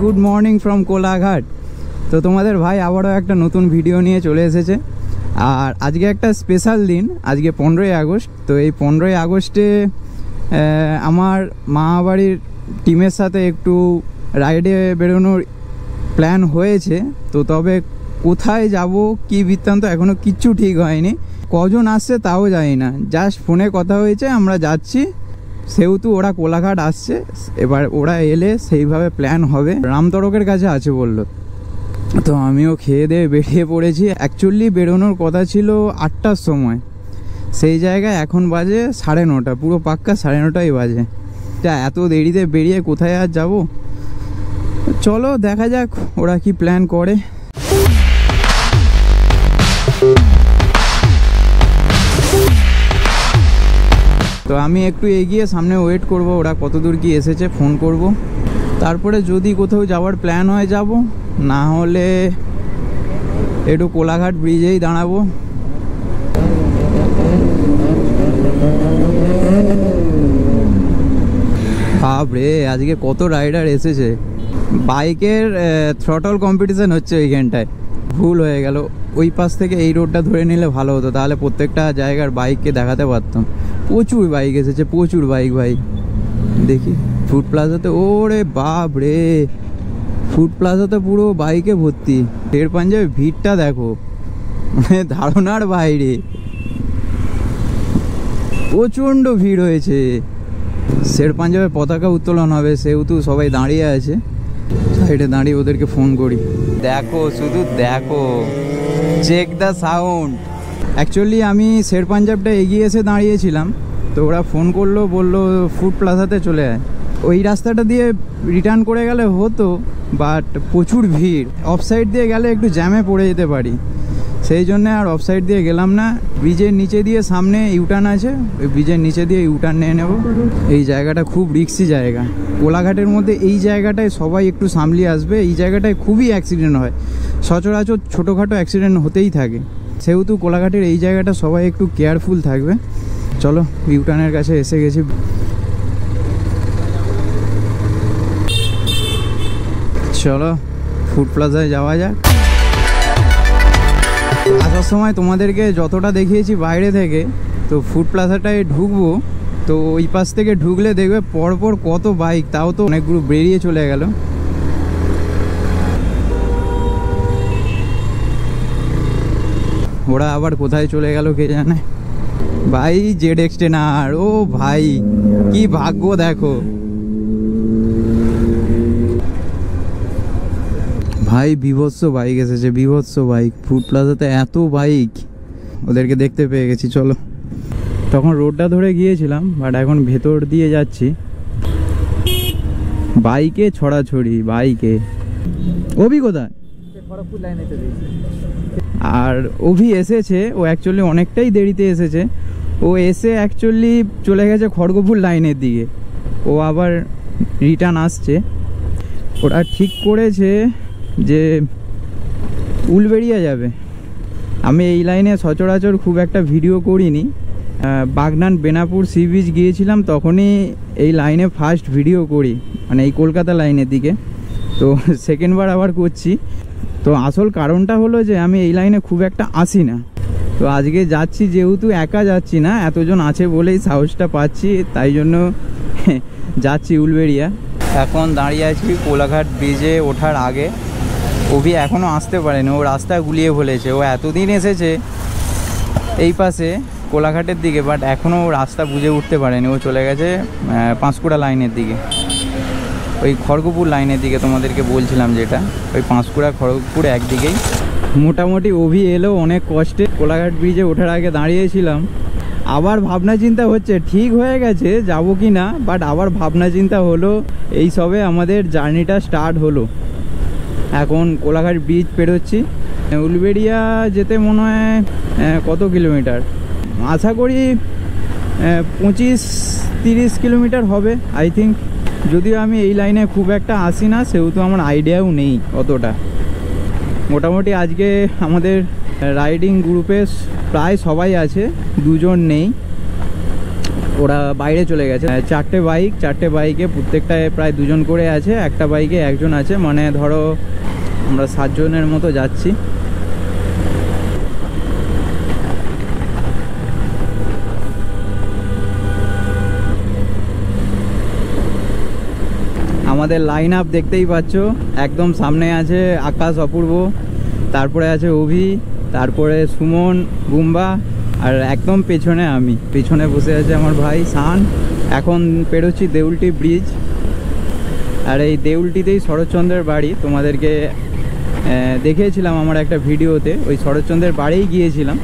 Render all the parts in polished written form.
Good morning from Kolaghat. তো তোমাদের ভাই আবারও একটা নতুন ভিডিও নিয়ে চলে এসেছে। আর আজকে একটা স্পেশাল দিন, আজকে 15ই আগস্ট। তো এই 15ই আগস্টে আমার মা বাড়ির টিমের সাথে একটু রাইডে বেরোনোর প্ল্যান হয়েছে। তো তবে কোথায় যাব কি বৃত্তান্ত এখনও কিচ্ছু ঠিক হয়নি, কজন আসছে তাও জানি না, জাস্ট ফোনে কথা হয়েছে আমরা যাচ্ছি, সেহেতু ওরা কোলাঘাট আসছে। এবার ওরা এলে সেইভাবে প্ল্যান হবে। রামতরকের কাছে আছে বললো, তো আমিও খেয়ে দিয়ে বেরিয়ে পড়েছি। অ্যাকচুয়ালি বেরোনোর কথা ছিল 8টার সময়, সেই জায়গায় এখন বাজে 9:30, পুরো পাক্কা 9:30 বাজে। তা এত দেরিতে বেরিয়ে কোথায় আর যাব, চলো দেখা যাক ওরা কি প্ল্যান করে। তো আমি একটু এগিয়ে সামনে ওয়েট করব, ওরা কত দূর কি এসেছে ফোন করব, তারপরে যদি কোথাও যাওয়ার প্ল্যান হয় যাব, না হলে একটু কোলাঘাট ব্রিজেই দাঁড়াবো। বাপরে আজকে কত রাইডার এসেছে। বাইকের থ্রটল কম্পিটিশন হচ্ছে ওইখানটায়, ভুল হয়ে গেল। ওই পাশ থেকে এই রোডটা ধরে নিলে ভালো হতো, তাহলে প্রত্যেকটা জায়গার বাইককে দেখাতে পারতাম। প্রচুর বাইক এসেছে, প্রচুর বাইক। ভাই দেখি ফুড প্লাজাতে, ওরে বাপ রে, ফুড প্লাজাতে পুরো বাইকে ভর্তি। শের পাঞ্জাবে ভিড়টা দেখো, মানে ধারণার বাইরে, প্রচণ্ড ভিড় হয়েছে। শের পাঞ্জাবে পতাকা উত্তোলন হবে, সেহেতু সবাই দাঁড়িয়ে আছে। সাইডে দাঁড়িয়ে ওদেরকে ফোন করি, দেখো শুধু দেখো, চেক দ্য সাউন্ড। অ্যাকচুয়ালি আমি শের পাঞ্জাবটা এগিয়ে এসে দাঁড়িয়েছিলাম, তো ওরা ফোন করলো, বললো ফুড প্লাজাতে চলে আয়। ওই রাস্তাটা দিয়ে রিটার্ন করে গেলে হতো, বাট প্রচুর ভিড়, অফ সাইড দিয়ে গেলে একটু জ্যামে পড়ে যেতে পারি, সেই জন্যে আর অফ সাইড দিয়ে গেলাম না। ব্রিজের নিচে দিয়ে সামনে ইউটার্ন আছে, ওই ব্রিজের নিচে দিয়ে ইউটার্ন নিয়ে নেব। এই জায়গাটা খুব রিস্কি জায়গা, কোলাঘাটের মধ্যে এই জায়গাটায় সবাই একটু সামলিয়ে আসবে। এই জায়গাটায় খুবই অ্যাক্সিডেন্ট হয়, সচরাচর ছোটোখাটো অ্যাক্সিডেন্ট হতেই থাকে, সেহেতু কোলাঘাটের এই জায়গাটা সবাই একটু কেয়ারফুল থাকবে। চলো ইউটার্নের কাছে এসে গেছি, চলো ফুড প্লাজায় যাওয়া যাক। আসার সময় তোমাদেরকে যতটা দেখিয়েছি বাইরে থেকে, তো ফুড প্লাজাটায় ঢুকবো, তো ওই পাশ থেকে ঢুকলে দেখবে পরপর কত বাইক, তাও তো অনেকগুলো বেরিয়ে চলে গেল। ওরা আবার কোথায় চলে গেল কে জানে। ভাই জেড এক্সটেনার, ও ভাই কি ভাগ্য দেখো ভাই, বিভৎস বাইক এসেছে, বিভৎস বাইক। ফুড প্লাজাতে এত বাইক, ওদেরকে দেখতে পেয়ে গেছি। চলো, তখন রোডটা ধরে গিয়েছিলাম, বাট এখন ভেতর দিয়ে যাচ্ছি। বাইকে ছড়াছড়ি, বাইকে। অভি কোথায়? আর অভি এসেছে, ও অ্যাকচুয়ালি অনেকটাই দেরিতে এসেছে। ও এসে অ্যাকচুয়ালি চলে গেছে খড়গপুর লাইনের দিকে, ও আবার রিটার্ন আসছে। ওরা ঠিক করেছে যে উলবেড়িয়া যাবে। আমি এই লাইনে সচরাচর খুব একটা ভিডিও করিনি, বাগনান বেনাপুর সি বিচ গিয়েছিলাম, তখনই এই লাইনে ফার্স্ট ভিডিও করি, মানে এই কলকাতা লাইনের দিকে। তো সেকেন্ডবার আবার করছি। তো আসল কারণটা হলো যে আমি এই লাইনে খুব একটা আসি না, তো আজকে যাচ্ছি, যেহেতু একা যাচ্ছি না, এতজন আছে বলেই সাহসটা পাচ্ছি, তাই জন্য যাচ্ছি উলবেড়িয়া। এখন দাঁড়িয়ে আছি কোলাঘাট ব্রিজে ওঠার আগে। অভি এখনও আসতে পারেনি, ও রাস্তা গুলিয়ে ফেলেছে। ও এতদিন এসেছে এই পাশে কোলাঘাটের দিকে, বাট এখনও ও রাস্তা বুঝে উঠতে পারেনি। ও চলে গেছে পাঁশকুড়া লাইনের দিকে, ওই খড়গপুর লাইনের দিকে তোমাদেরকে বলছিলাম, যেটা ওই পাঁশকুড়া খড়গপুর একদিকেই। মোটামুটি অভি এলো অনেক কষ্টে। কোলাঘাট ব্রিজে ওঠার আগে দাঁড়িয়েছিলাম, আবার ভাবনা চিন্তা হচ্ছে ঠিক হয়ে গেছে যাব কি না, বাট আবার ভাবনা চিন্তা হলো। এই সবে আমাদের জার্নিটা স্টার্ট হলো। এখন কোলাঘাট ব্রিজ পেরোচ্ছি, উলবেড়িয়া যেতে মনে হয় কত কিলোমিটার, আশা করি 25-30 কিলোমিটার হবে আই থিঙ্ক। যদিও আমি এই লাইনে খুব একটা আসি না, সেহেতু আমার আইডিয়াও নেই অতটা। মোটামুটি আজকে আমাদের রাইডিং গ্রুপে প্রায় সবাই আছে, দুজন নেই। ও ওরা বাইরে চলে গেছে। 4টে বাইকে প্রত্যেকটায় প্রায় 2 জন করে আছে, একটা বাইকে 1 জন আছে, মানে ধরো আমরা 7 জনের মতো যাচ্ছি। আমাদের লাইন আপ দেখতেই পাচ্ছ, একদম সামনে আছে আকাশ অপূর্ব, তারপরে আছে অভি, তারপরে সুমন, বুম্বা, আর একদম পেছনে আমি, পেছনে বসে আছে আমার ভাই শান। এখন পেরোচ্ছি দেউলটি ব্রিজ, আর এই দেউলটিতেই শরৎচন্দ্রের বাড়ি। তোমাদেরকে দেখিয়েছিলাম আমার একটা ভিডিওতে, ওই শরৎচন্দ্রের বাড়িই গিয়েছিলাম।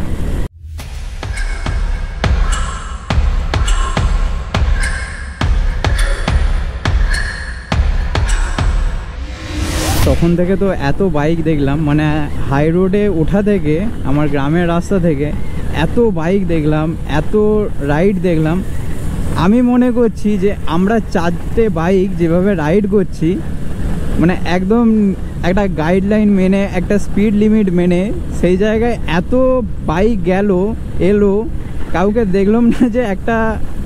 তখন থেকে তো এত বাইক দেখলাম, মানে হাই রোডে ওঠা থেকে, আমার গ্রামের রাস্তা থেকে এত বাইক দেখলাম, এত রাইড দেখলাম। আমি মনে করছি যে আমরা 4টে বাইক যেভাবে রাইড করছি, মানে একদম একটা গাইডলাইন মেনে, একটা স্পিড লিমিট মেনে, সেই জায়গায় এত বাইক এলো, কাউকে দেখলাম না যে একটা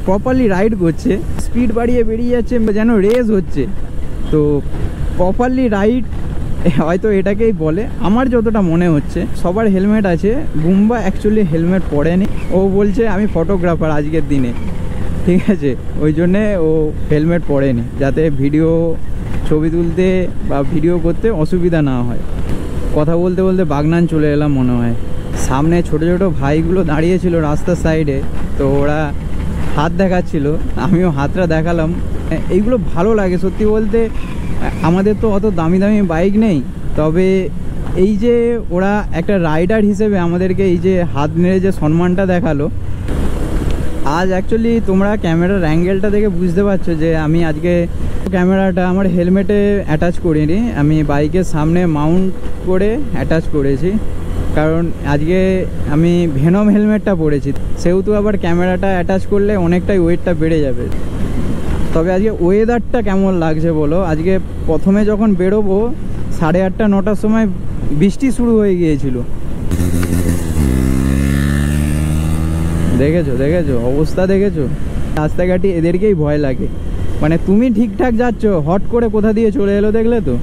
প্রপারলি রাইড করছে। স্পিড বাড়িয়ে বেরিয়ে যাচ্ছে, যেন রেস হচ্ছে। তো প্রপারলি রাইড হয়তো এটাকেই বলে, আমার যতটা মনে হচ্ছে। সবার হেলমেট আছে, বুম্বা অ্যাকচুয়ালি হেলমেট পরেনি। ও বলছে আমি ফটোগ্রাফার আজকের দিনে, ঠিক আছে, ওই জন্যে ও হেলমেট পরেনি, যাতে ছবি তুলতে বা ভিডিও করতে অসুবিধা না হয়। কথা বলতে বলতে বাগনান চলে এলাম মনে হয়। সামনে ছোট ছোট ভাইগুলো দাঁড়িয়েছিল রাস্তার সাইডে, তো ওরা হাত দেখাচ্ছিল, আমিও হাতটা দেখালাম। এইগুলো ভালো লাগে সত্যি বলতে। আমাদের তো অত দামি দামি বাইক নেই, তবে এই যে ওরা একটা রাইডার হিসেবে আমাদেরকে এই যে হাত নেড়ে যে সম্মানটা দেখালো। আজ অ্যাকচুয়ালি তোমরা ক্যামেরার অ্যাঙ্গেলটা দেখে বুঝতে পারছো যে আমি আজকে ক্যামেরাটা আমার হেলমেটে অ্যাটাচ করিনি, আমি বাইকের সামনে মাউন্ট করে অ্যাটাচ করেছি, কারণ আজকে আমি ভেনম হেলমেটটা পরেছি, সেহেতু আবার ক্যামেরাটা অ্যাটাচ করলে অনেকটাই ওয়েটটা বেড়ে যাবে। তবে আজকে ওয়েদারটা কেমন লাগছে বলো? আজকে প্রথমে যখন বেরোবো 8:30 9টার সময় বৃষ্টি শুরু হয়ে গিয়েছিল। দেখেছো অবস্থা দেখেছো? রাস্তাঘাটে এদেরকেই ভয় লাগে, মানে তুমি ঠিকঠাক যাচ্ছ, হট করে কোথা দিয়ে চলে এলো, দেখলে তো?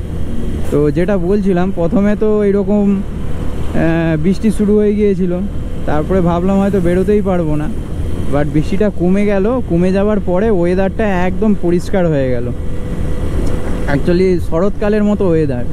তো যেটা বলছিলাম, প্রথমে তো এইরকম বৃষ্টি শুরু হয়ে গিয়েছিল, তারপরে ভাবলাম হয়তো বেরোতেই পারবো না, বাট বৃষ্টিটা কমে যাওয়ার পরে ওয়েদারটা একদম পরিষ্কার হয়ে গেল। অ্যাকচুয়ালি শরৎকালের মতো ওয়েদার।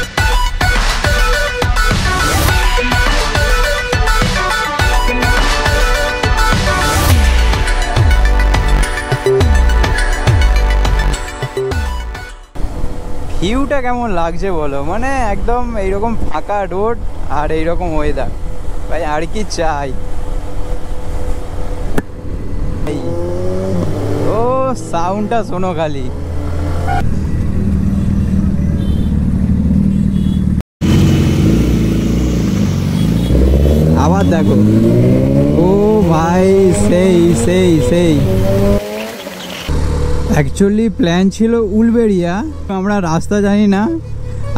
ভিউটা কেমন লাগছে বলো? মানে একদম এইরকম ফাঁকা রোড আর এইরকম ওয়েদার, ভাই আর কি চাই? ও সাউন্ডটা শোনো খালি। আবার দেখো, ও ভাই সেই অ্যাকচুয়ালি প্ল্যান ছিল উলবেড়িয়া, আমরা রাস্তা জানি না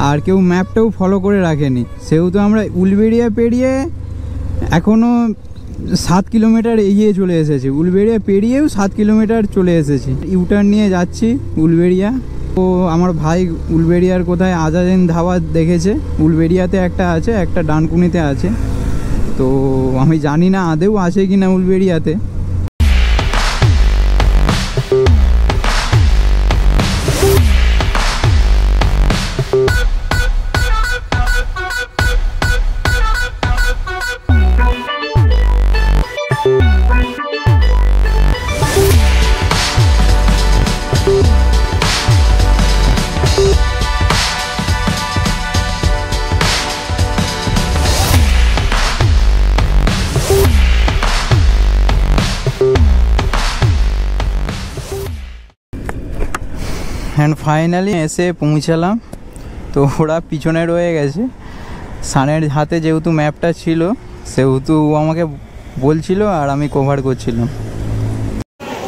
আর কেউ ম্যাপটাও ফলো করে রাখেনি, সেহেতু আমরা উলবেড়িয়া পেরিয়ে এখনও 7 কিলোমিটার এগিয়ে চলে এসেছি। উলবেড়িয়া পেরিয়েও 7 কিলোমিটার চলে এসেছি। ইউটার্ন নিয়ে যাচ্ছি উলবেড়িয়া। তো আমার ভাই উলবেড়িয়ার কোথায় আজাদিন ধাবা দেখেছে, উলবেড়িয়াতে একটা আছে, একটা ডানকুনিতে আছে, তো আমি জানি না আদেও আছে কি না উলবেড়িয়াতে। অ্যান্ড ফাইনালি এসে পৌঁছালাম। তো ওরা পিছনে রয়ে গেছে, সানের হাতে যেহেতু ম্যাপটা ছিল সেহেতু ও আমাকে বলছিল আর আমি কভার করছিলাম।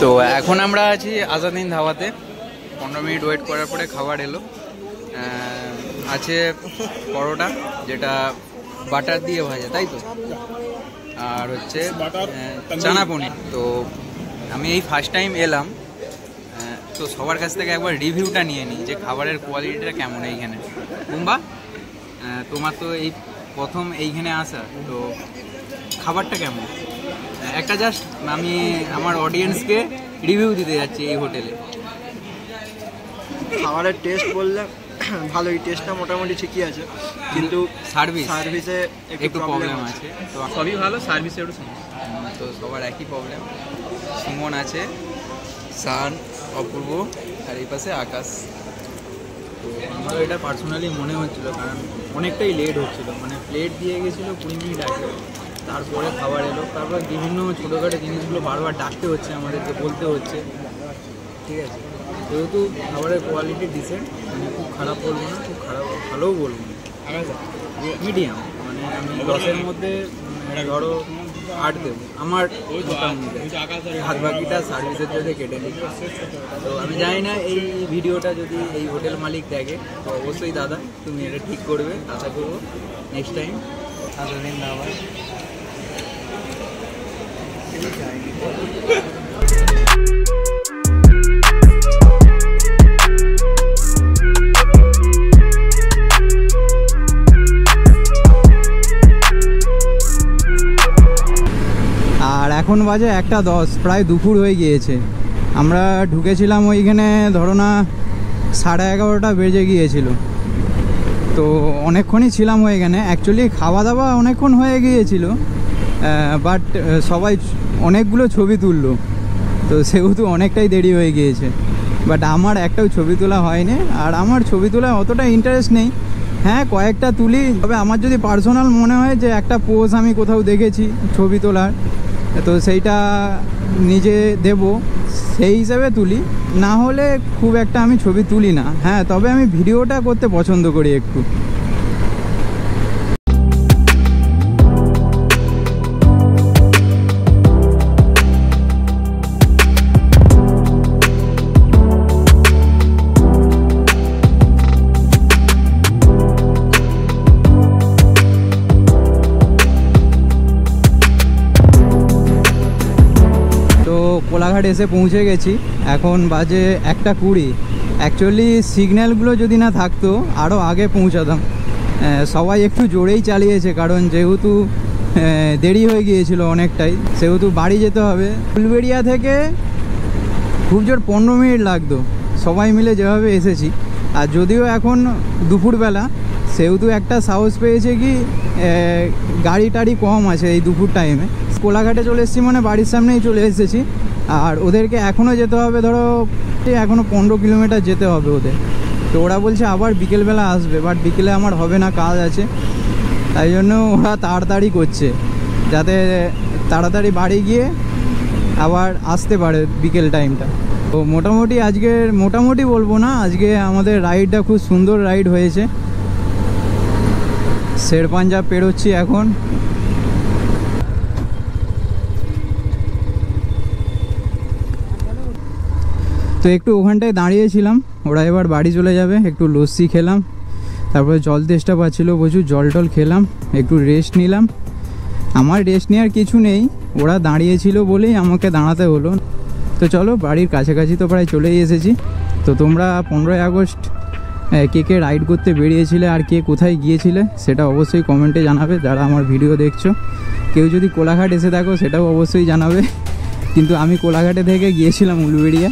তো এখন আমরা আছি আজাদিন ধাবাতে। 15 মিনিট ওয়েট করার পরে খাবার এলো। আছে পরোটা, যেটা বাটার দিয়ে ভাজা, তাই তো, আর হচ্ছে চানা পনির। তো আমি এই ফার্স্ট টাইম এলাম, তো সবার কাছ থেকে একবার রিভিউটা নিয়ে নিই যে খাবারের কোয়ালিটিটা কেমন এইখানে। কুম্বা, তোমার তো এই প্রথম এইখানে আসা, তো খাবারটা কেমন? একটা জাস্ট আমি আমার অডিয়েন্সকে রিভিউ দিতে যাচ্ছি এই হোটেলে। খাবারের টেস্ট বললে ভালোই, টেস্টটা মোটামুটি ঠিকই আছে, কিন্তু সার্ভিসে একটু প্রবলেম আছে। তো সবই ভালো, সার্ভিসে একটু সমস্যা, তো সবার একই প্রবলেম। সুমন আছে, সান, অপূর্ব, আর এই পাশে আকাশ। তো আমারও এটা পার্সোনালি মনে হচ্ছিলো, কারণ অনেকটাই লেট হচ্ছিলো, মানে প্লেট দিয়ে গেছিলো 20 মিনিট আগে, তারপরে খাবার এলো, তারপর বিভিন্ন ছোটোখাটো জিনিসগুলো বারবার ডাকতে হচ্ছে, আমাদেরকে বলতে হচ্ছে। ঠিক আছে, যেহেতু খাবারের কোয়ালিটি ডিসেন্ট, মানে খুব খারাপ বলবো না, খুব খারাপ ভালোও বলবো না, মিডিয়াম, মানে আমি 10-এর মধ্যে ধরো 8 দেবো আমার হাত বাকিটা সার্ভিসের জন্য কেটে নিই। তো আমি জানি না এই ভিডিওটা যদি এই হোটেল মালিক দেখে তো অবশ্যই দাদা তুমি এটা ঠিক করবে, আশা করবো নেক্সট টাইম এতদিন না আবার। আর এখন বাজে 1:10, প্রায় দুপুর হয়ে গিয়েছে। আমরা ঢুকেছিলাম ওইখানে ধরো না 11:30 বেজে গিয়েছিল, তো অনেকক্ষণই ছিলাম ওইখানে। অ্যাকচুয়ালি খাওয়া দাওয়া অনেকক্ষণ হয়ে গিয়েছিল, বাট সবাই অনেকগুলো ছবি তুললো, তো সেহেতু অনেকটাই দেরি হয়ে গিয়েছে। বাট আমার একটাও ছবি তোলা হয়নি, আর আমার ছবি তোলায় অতটা ইন্টারেস্ট নেই। হ্যাঁ, কয়েকটা তুলি, তবে আমার যদি পার্সোনাল মনে হয় যে একটা পোজ আমি কোথাও দেখেছি ছবি তোলার, তো সেইটা নিজে দেব, সেই হিসাবে তুলি, না হলে খুব একটা আমি ছবি তুলি না। হ্যাঁ, তবে আমি ভিডিওটা করতে পছন্দ করি একটু। কোলাঘাট এসে পৌঁছে গেছি, এখন বাজে 1:20। অ্যাকচুয়ালি সিগন্যালগুলো যদি না থাকতো আরও আগে পৌঁছাতাম। সবাই একটু জোরেই চালিয়েছে, কারণ যেহেতু দেরি হয়ে গিয়েছিল অনেকটাই, সেহেতু বাড়ি যেতে হবে। ফুলবেড়িয়া থেকে খুব জোর 15 মিনিট লাগতো সবাই মিলে যেভাবে এসেছি। আর যদিও এখন দুপুরবেলা, সেহেতু একটা সাহস পেয়েছে কি গাড়ি টাড়ি কম আছে এই দুপুর টাইমে। কোলাঘাটে চলে এসেছি মানে বাড়ির সামনেই চলে এসেছি, আর ওদেরকে এখনও যেতে হবে, ধরো এখনও 15 কিলোমিটার যেতে হবে ওদের। তো ওরা বলছে আবার বিকেলবেলা আসবে, বাট বিকেলে আমার হবে না, কাজ আছে। তাই জন্য ওরা তাড়াতাড়ি করছে, যাতে তাড়াতাড়ি বাড়ি গিয়ে আবার আসতে পারে বিকেল টাইমটা। তো মোটামুটি আজকের, মোটামুটি বলবো না, আজকে আমাদের রাইডটা খুব সুন্দর রাইড হয়েছে। শের পাঞ্জাব পেরোচ্ছি এখন। তো একটু ওখানটায় দাঁড়িয়েছিলাম, ওরা এবার বাড়ি চলে যাবে। একটু লস্যি খেলাম, তারপরে জল তেষ্টা পাচ্ছিল প্রচুর, জল টল খেলাম, একটু রেস্ট নিলাম। আমার রেস্ট নেওয়ার কিছু নেই, ওরা দাঁড়িয়েছিল বলেই আমাকে দাঁড়াতে হলো। তো চলো, বাড়ির কাছাকাছি তো প্রায় চলেই এসেছি। তো তোমরা 15ই আগস্ট কে কে রাইড করতে বেরিয়েছিলে আর কে কোথায় গিয়েছিলে সেটা অবশ্যই কমেন্টে জানাবে, যারা আমার ভিডিও দেখছো। কেউ যদি কোলাঘাট এসে থাকো সেটাও অবশ্যই জানাবে, কিন্তু আমি কোলাঘাটে থেকে গিয়েছিলাম উলুবেড়িয়া।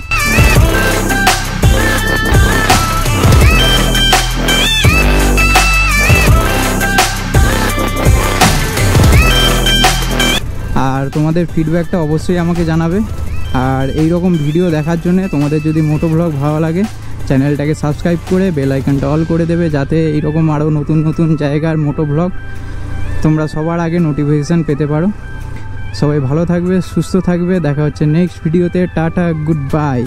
আর তোমাদের ফিডব্যাকটা অবশ্যই আমাকে জানাবে। আর এই রকম ভিডিও দেখার জন্য তোমাদের যদি মোটো ব্লগ ভালো লাগে, চ্যানেলটাকে সাবস্ক্রাইব করে বেল আইকনটা অল করে দেবে, যাতে এইরকম আরও নতুন নতুন জায়গার মোটো ব্লগ তোমরা সবার আগে নোটিফিকেশান পেতে পারো। সবাই ভালো থাকবে, সুস্থ থাকবে, দেখা হচ্ছে নেক্সট ভিডিওতে। Tata, good bye.